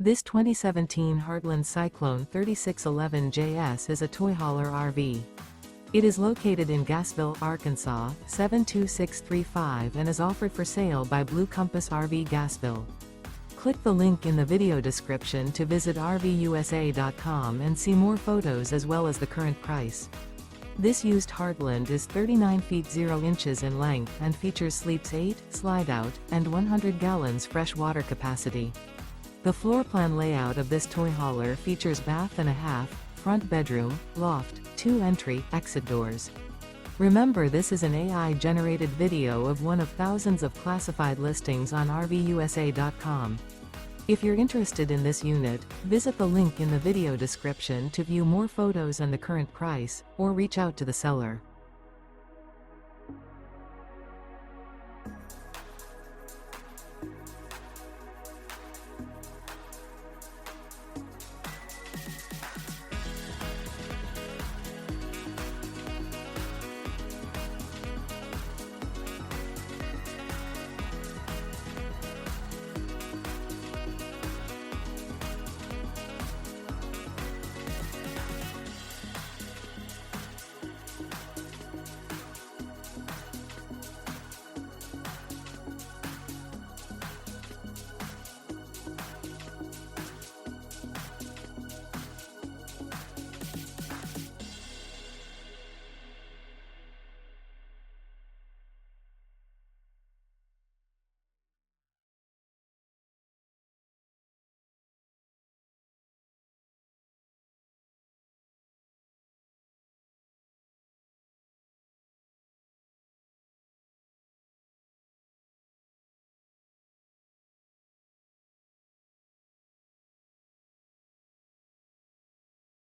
This 2017 Heartland Cyclone 3611JS is a toy hauler RV. It is located in Gassville, Arkansas, 72635 and is offered for sale by Blue Compass RV Gassville. Click the link in the video description to visit RVUSA.com and see more photos as well as the current price. This used Heartland is 39 feet 0 inches in length and features sleeps 8, slide-out, and 100 gallons fresh water capacity. The floor plan layout of this toy hauler features bath and a half, front bedroom, loft, 2 entry/exit doors. Remember, this is an AI-generated video of one of thousands of classified listings on RVUSA.com. If you're interested in this unit, visit the link in the video description to view more photos and the current price, or reach out to the seller.